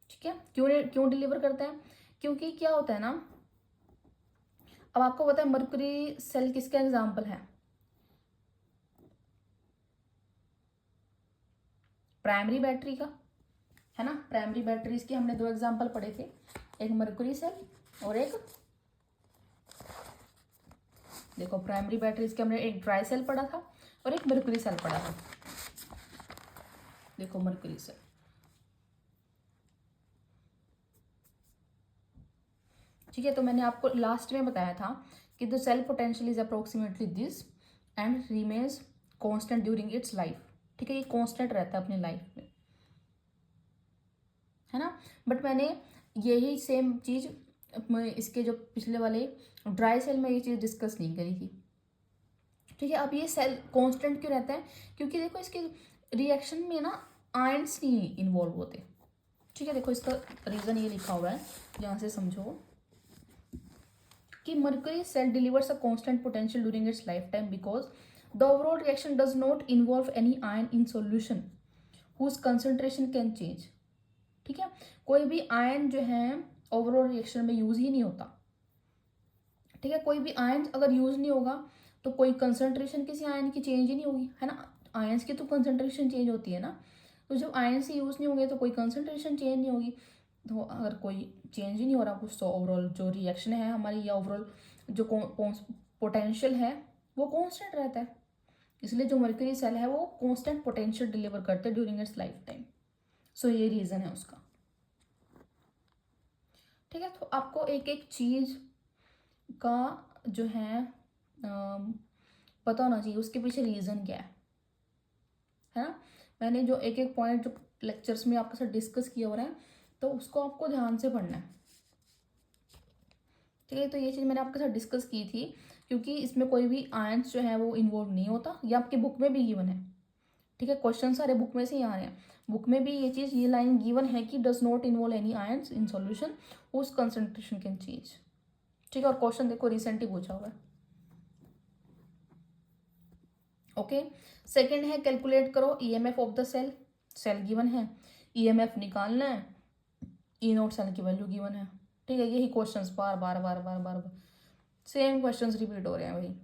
ठीक है, क्यों डिलीवर करता है, क्योंकि क्या होता है ना, अब आपको पता है मर्क्यूरी सेल किसका एग्जाम्पल है, प्राइमरी बैटरी का, है ना। प्राइमरी बैटरीज के हमने दो एग्जाम्पल पढ़े थे, एक मर्क्यूरी सेल और एक, देखो प्राइमरी बैटरीज के हमने एक ड्राई सेल पढ़ा था और एक मर्क्यूरी सेल पढ़ा था। देखो मर्क्यूरी सेल, ठीक है, तो मैंने आपको लास्ट में बताया था कि the cell potential is approximately this and remains constant during its life. ठीक है, ये कांस्टेंट रहता है अपनी लाइफ में, है ना। बट मैंने यही सेम चीज इसके जो पिछले वाले ड्राई सेल में ये चीज डिस्कस नहीं करी थी। ठीक है, अब ये सेल कांस्टेंट क्यों रहता है, क्योंकि देखो इसके रिएक्शन में ना आयंस नहीं इन्वॉल्व होते। ठीक है, देखो इसका रीजन ये लिखा हुआ है, यहाँ से समझो कि mercury cell delivers a constant potential during its lifetime because the overall reaction does not involve any ion in solution whose concentration can change। ठीक है, कोई भी आयन जो है ओवरऑल रिएक्शन में यूज़ ही नहीं होता। ठीक है, कोई भी आयन अगर यूज़ नहीं होगा तो कोई कंसंट्रेशन किसी आयन की चेंज ही नहीं होगी, है ना। आयन्स की तो कंसंट्रेशन चेंज होती है ना, तो जब आयन से यूज़ नहीं होंगे तो कोई कंसंट्रेशन चेंज नहीं होगी। तो अगर कोई चेंज ही नहीं हो रहा कुछ, तो ओवरऑल जो रिएक्शन है हमारी, या ओवरऑल जो पोटेंशियल है वो कांस्टेंट रहता है। इसलिए जो मर्क्यूरी सेल है वो कांस्टेंट पोटेंशियल डिलीवर करते हैं ड्यूरिंग इट्स लाइफ टाइम। सो ये रीज़न है उसका। ठीक है, तो आपको एक एक चीज़ का जो है पता होना चाहिए उसके पीछे रीज़न क्या है ना। मैंने जो एक एक पॉइंट जो लेक्चर्स में आपके साथ डिस्कस किया हो रहा है, तो उसको आपको ध्यान से पढ़ना है। ठीक है, तो ये चीज़ मैंने आपके साथ डिस्कस की थी, क्योंकि इसमें कोई भी आयंस जो है वो इन्वॉल्व नहीं होता। ये आपके बुक में भी गिवन है। ठीक है, क्वेश्चन सारे बुक में से ही आ रहे हैं। बुक में भी ये चीज़, ये लाइन गिवन है कि does not involve any ions in solution उस कंसंट्रेशन कैन चेंज। ठीक है, और क्वेश्चन देखो रिसेंटली पूछा हुआ है। ओके, सेकंड है कैलकुलेट करो EMF of the cell. Cell given है, ईएमएफ निकालना है, ई नोट सेल की वैल्यू गिवन है। ठीक है, यही क्वेश्चंस बार बार बार बार बार बार सेम क्वेश्चंस रिपीट हो रहे हैं भाई।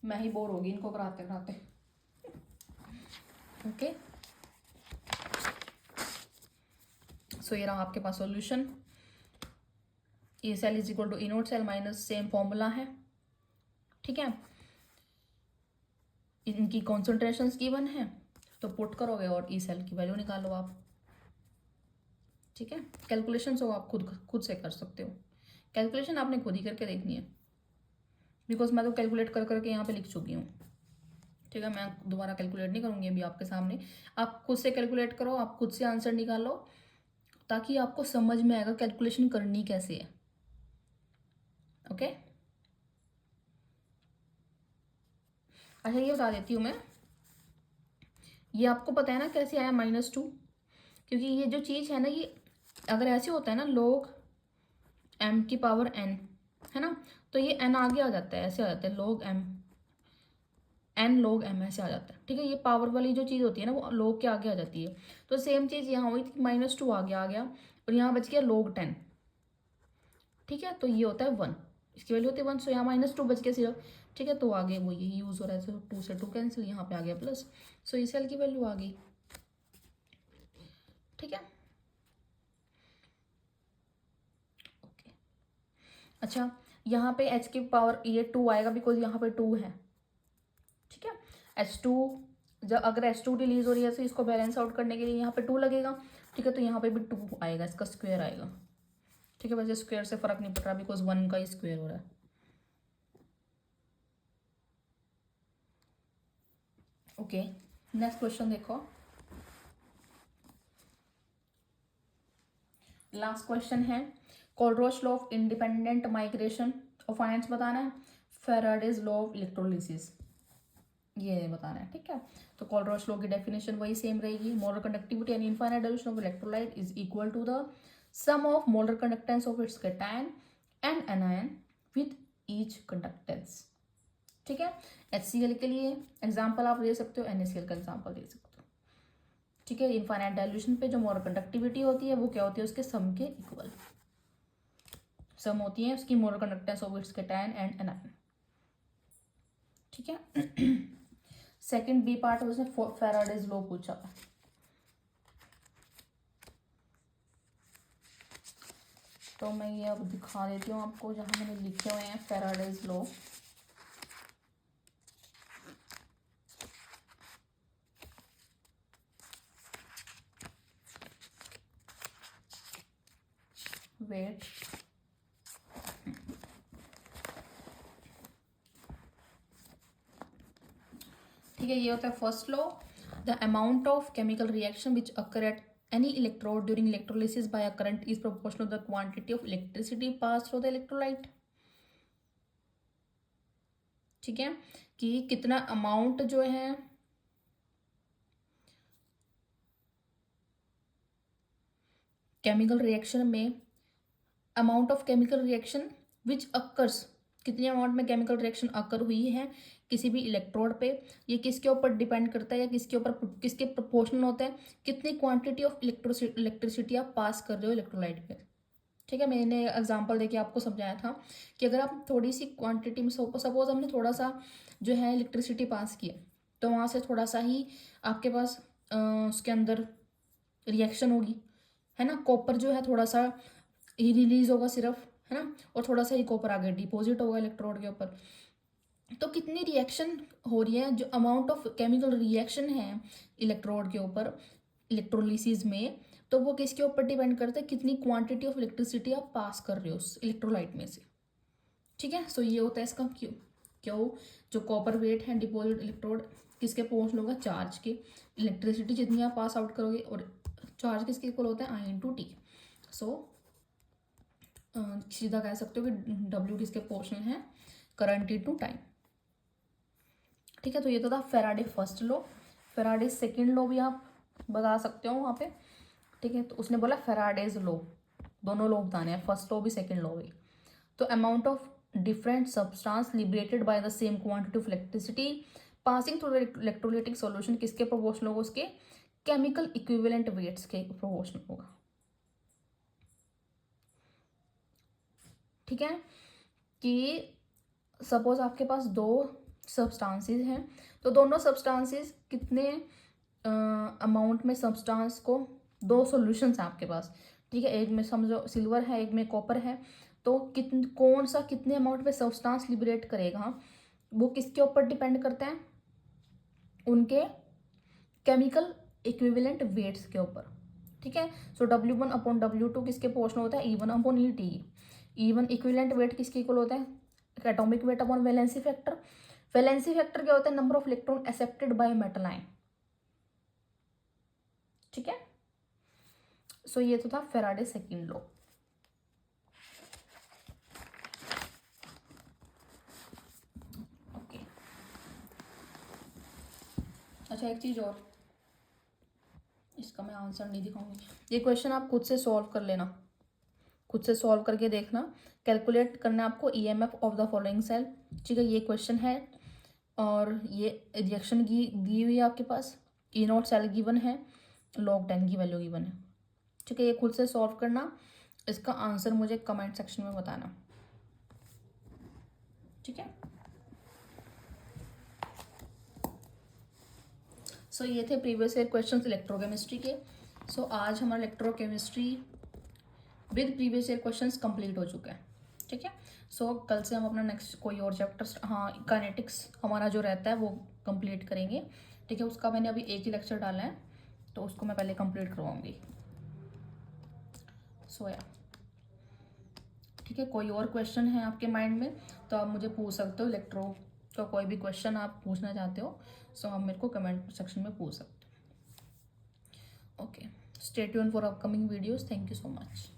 मैं ही बोर होगी इनको कराते कराते। ओके, सो ये रहा आपके पास solution. E cell is equal to E naught cell minus same formula है। ठीक है, इनकी कॉन्सेंट्रेशंस गिवन है, तो पुट करोगे और ई सेल की वैल्यू निकालो आप। ठीक है, कैलकुलेशन हो आप खुद से कर सकते हो। कैलकुलेशन आपने खुद ही करके देखनी है, बिकॉज मैं तो कैलकुलेट कर करके यहाँ पे लिख चुकी हूँ। ठीक है, मैं दोबारा कैलकुलेट नहीं करूँगी अभी आपके सामने। आप खुद से कैलकुलेट करो, आप खुद से आंसर निकालो, ताकि आपको समझ में आएगा कैलकुलेशन करनी कैसे है। ओके, अच्छा ये बता देती हूँ मैं, ये आपको पता है ना कैसे आया -2, क्योंकि ये जो चीज़ है ना, ये अगर ऐसे होता है ना log m की पावर n, है ना, तो ये n आगे आ जाता है, ऐसे आ जाता है log m, n log m ऐसे आ जाता है। ठीक है, ये पावर वाली जो चीज़ होती है ना वो log के आगे आ जाती है। तो सेम चीज़ यहाँ हुई थी, -2 आगे आ गया और यहाँ बच गया log 10। ठीक है, तो ये होता है 1, इसकी वैल्यू होती है 1, सो यहाँ -2 बच गया सिर्फ। ठीक है, तो आगे वो यही यूज़ हो रहा है, 2 से 2 कैंसिल, यहाँ पे आ गया प्लस, सो इस सेल की वैल्यू आ गई। ठीक है, ओके। अच्छा, यहाँ पे h की पावर ये 2 आएगा, बिकॉज यहाँ पे 2 है। ठीक है, H2, जब अगर H2 रिलीज हो रही है तो इसको बैलेंस आउट करने के लिए यहाँ पे 2 लगेगा। ठीक है, तो यहाँ पे भी 2 आएगा, इसका स्क्वायर आएगा। ठीक है, वैसे स्क्वायर से फर्क नहीं पड़ रहा, बिकॉज 1 का ही स्क्वायर हो रहा है। ओके, नेक्स्ट क्वेश्चन देखो, लास्ट क्वेश्चन है Kohlrausch law of independent migration of ions बताना है, फेराडेज लॉ ऑफ इलेक्ट्रोलिसिस ये बताना है। ठीक है, तो कोलरोच लॉ की डेफिनेशन वही सेम रहेगी, molar conductivity and infinite dilution of electrolyte is equal to the sum of molar conductance of its cation and anion with each conductance. ठीक है, HCl के लिए एग्जाम्पल आप दे सकते हो, NaCl का एग्जाम्पल दे सकते हो। ठीक है, इनफाइनाइट डाइल्यूशन पे जो मोलर कंडक्टिविटी होती है वो क्या होती है, उसके सम के इक्वल सम होती है उसकी molar conductance of its cation and anion. ठीक है, सेकंड बी पार्ट उसने फैराडेज लॉ पूछा था। तो मैं ये अब दिखा देती हूँ आपको, जहाँ मैंने लिखे हुए हैं फैराडेज लॉ। वेट, ठीक है, ये होता है first law, the amount of chemical reaction which occur at any electrode during electrolysis by a current is proportional to the quantity of electricity passed through the electrolyte। ठीक है, कि कितना amount जो है केमिकल रिएक्शन में, amount of chemical reaction which occurs, कितने amount में chemical reaction occur हुई है किसी भी इलेक्ट्रोड पे, ये किसके ऊपर डिपेंड करता है या किसके ऊपर किसके प्रोपोर्शनल होता है, कितनी क्वांटिटी ऑफ इलेक्ट्रिसिटी आप पास कर रहे हो इलेक्ट्रोलाइट पे। ठीक है, मैंने एग्जांपल देके आपको समझाया था कि अगर आप थोड़ी सी क्वांटिटी में, सपोज हमने थोड़ा सा जो है इलेक्ट्रिसिटी पास किया, तो वहाँ से थोड़ा सा ही आपके पास उसके अंदर रिएक्शन होगी, है ना। कॉपर जो है थोड़ा सा ही रिलीज होगा सिर्फ, है ना, और थोड़ा सा ही कॉपर आगे डिपॉजिट होगा इलेक्ट्रोड के ऊपर। तो कितनी रिएक्शन हो रही है, जो अमाउंट ऑफ केमिकल रिएक्शन है इलेक्ट्रोड के ऊपर इलेक्ट्रोलिसिस में, तो वो किसके ऊपर डिपेंड करता है, कितनी क्वांटिटी ऑफ इलेक्ट्रिसिटी आप पास कर रहे हो उस इलेक्ट्रोलाइट में से। ठीक है, सो ये होता है इसका क्यू। क्यों, जो कॉपर वेट है डिपॉजिट इलेक्ट्रोड किसके पोर्शन होगा, चार्ज के। इलेक्ट्रिसिटी जितनी आप पास आउट करोगे, और चार्ज किसके इक्वल होता है, I/T। सो सीधा कह सकते हो कि W किसके पोर्शन है, करंट इनटू टाइम। ठीक है, तो ये तो था Faraday first law. Faraday second law भी आप बता सकते हो वहाँ पे। ठीक है, तो उसने बोला फेराडेज लॉ, दोनों लॉ बताने हैं, फर्स्ट लॉ भी सेकंड लॉ भी। तो amount of different substance liberated by the same quantity of electricity passing through the electrolytic solution किसके प्रोपोर्शनल होगा, उसके केमिकल इक्विवेलेंट वेट्स के प्रोपोर्शनल होगा। ठीक है, कि सपोज आपके पास दो सब्सटेंसेस हैं, तो दोनों सब्सटेंसेस कितने अमाउंट में सब्सटेंस को, दो सॉल्यूशंस हैं आपके पास। ठीक है, एक में समझो सिल्वर है, एक में कॉपर है, तो कौन सा कितने अमाउंट में सब्सटेंस लिबरेट करेगा, वो किसके ऊपर डिपेंड करता है, उनके केमिकल इक्विवेलेंट वेट्स के ऊपर। ठीक है, सो W1/W2 किसके पोर्शन होता है, E1/E2। E1 इक्विवेलेंट वेट किसके इक्वल होता है, atomic weight upon valency factor. Valency factor क्या होता है, number of electron accepted by metal ion. ठीक है, सो ये तो था फेराडे सेकंड लॉ। ओके, अच्छा एक चीज और, इसका मैं आंसर नहीं दिखाऊंगी, ये क्वेश्चन आप खुद से सॉल्व कर लेना, खुद से सॉल्व करके देखना। कैलकुलेट करना है आपको EMF of the following cell. ठीक है, ये क्वेश्चन है, और ये रिएक्शन की दी हुई है आपके पास, E0 सेल गिवन है, log 10 की वैल्यू गिवन है। ठीक है, ये खुद से सॉल्व करना, इसका आंसर मुझे कमेंट सेक्शन में बताना। ठीक है, सो ये थे प्रीवियस ईयर क्वेश्चंस इलेक्ट्रोकेमिस्ट्री के। सो आज हमारा electrochemistry with previous year questions complete हो चुका है। ठीक है, सो कल से हम अपना नेक्स्ट कोई और चैप्टर, हाँ काइनेटिक्स हमारा जो रहता है वो कंप्लीट करेंगे। ठीक है, उसका मैंने अभी एक ही लेक्चर डाला है, तो उसको मैं पहले कंप्लीट करवाऊंगी। सो या ठीक है, कोई और क्वेश्चन है आपके माइंड में तो आप मुझे पूछ सकते हो, इलेक्ट्रो का कोई भी क्वेश्चन आप पूछना चाहते हो, सो आप मेरे को कमेंट सेक्शन में पूछ सकते हो। Okay, stay tune for upcoming videos, thank you so much.